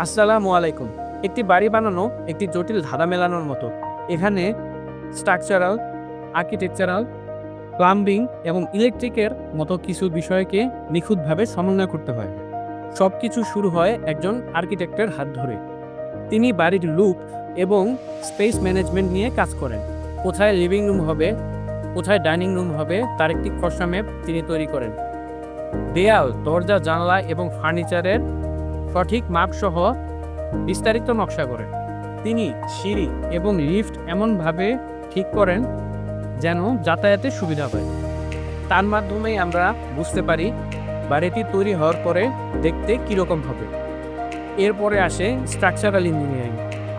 আসসালামু আলাইকুম। একটি বাড়ি বানানো একটি জটিল ধাঁধা মেলানোর মতো। এখানে স্ট্রাকচারাল, আর্কিটেকচারাল, প্লাম্বিং এবং ইলেকট্রিকের মতো কিছু বিষয়কে নিখুঁতভাবে সমন্বয় করতে হয়। সবকিছু শুরু হয় একজন আর্কিটেক্টের হাত ধরে। তিনি বাড়ির লুক এবং স্পেস ম্যানেজমেন্ট নিয়ে কাজ করেন। কোথায় লিভিং রুম হবে, কোথায় ডাইনিং রুম হবে তার একটি খসড়া ম্যাপ তিনি তৈরি করেন। দেয়াল, দরজা, জানলা এবং ফার্নিচারের সঠিক মাপসহ বিস্তারিত নকশা করেন। তিনি সিঁড়ি এবং লিফট এমনভাবে ঠিক করেন যেন যাতায়াতে সুবিধা হয়। তার মাধ্যমেই আমরা বুঝতে পারি বাড়িটি তৈরি হওয়ার পরে দেখতে কীরকম হবে। এরপরে আসে স্ট্রাকচারাল ইঞ্জিনিয়ারিং।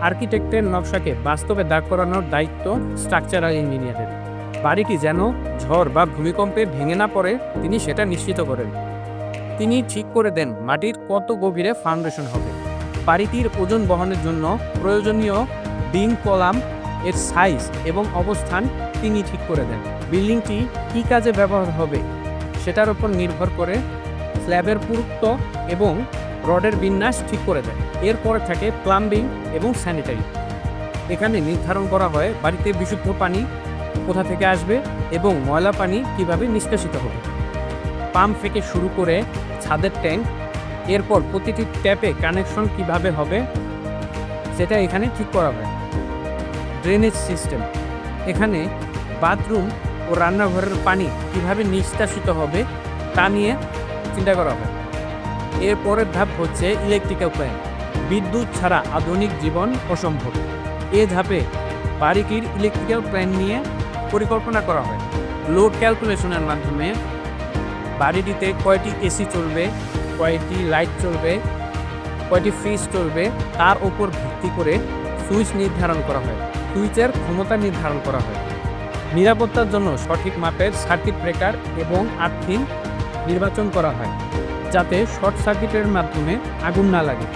আর্কিটেক্টের নকশাকে বাস্তবে দাঁড় করানোর দায়িত্ব স্ট্রাকচারাল ইঞ্জিনিয়ারের। বাড়িটি যেন ঝড় বা ভূমিকম্পে ভেঙে না পড়ে তিনি সেটা নিশ্চিত করেন। তিনি ঠিক করে দেন মাটির কত গভীরে ফাউন্ডেশন হবে। বাড়িটির ওজন বহনের জন্য প্রয়োজনীয় বিম কলাম এর সাইজ এবং অবস্থান তিনি ঠিক করে দেন। বিল্ডিংটি কী কাজে ব্যবহার হবে সেটার উপর নির্ভর করে স্ল্যাবের পুরুত্ব এবং রডের বিন্যাস ঠিক করে দেয়। এরপরে থাকে প্লাম্বিং এবং স্যানিটারি। এখানে নির্ধারণ করা হয় বাড়িতে বিশুদ্ধ পানি কোথা থেকে আসবে এবং ময়লা পানি কিভাবে নিষ্কাশিত হবে। পাম্প থেকে শুরু করে ছাদের ট্যাঙ্ক, এরপর প্রতিটি ট্যাপে কানেকশন কিভাবে হবে সেটা এখানে ঠিক করা হয়। ড্রেনেজ সিস্টেম, এখানে বাথরুম ও রান্নাঘরের পানি কিভাবে নিষ্কাশিত হবে তা নিয়ে চিন্তা করা হয়। এর পরের ধাপ হচ্ছে ইলেকট্রিক্যাল প্ল্যান। বিদ্যুৎ ছাড়া আধুনিক জীবন অসম্ভব। এ ধাপে বাড়িটির ইলেকট্রিক্যাল প্ল্যান নিয়ে পরিকল্পনা করা হয়। লোড ক্যালকুলেশনের মাধ্যমে বাড়িটিতে কয়টি এসি চলবে, কয়টি লাইট চলবে, কয়টি ফ্রিজ চলবে তার উপর ভিত্তি করে সুইচ নির্ধারণ করা হয়। সুইচের ক্ষমতা নির্ধারণ করা হয়। নিরাপত্তার জন্য সঠিক মাপের সার্কিট ব্রেকার এবং আর্থিং নির্বাচন করা হয় যাতে শর্ট সার্কিটের মাধ্যমে আগুন না লাগে।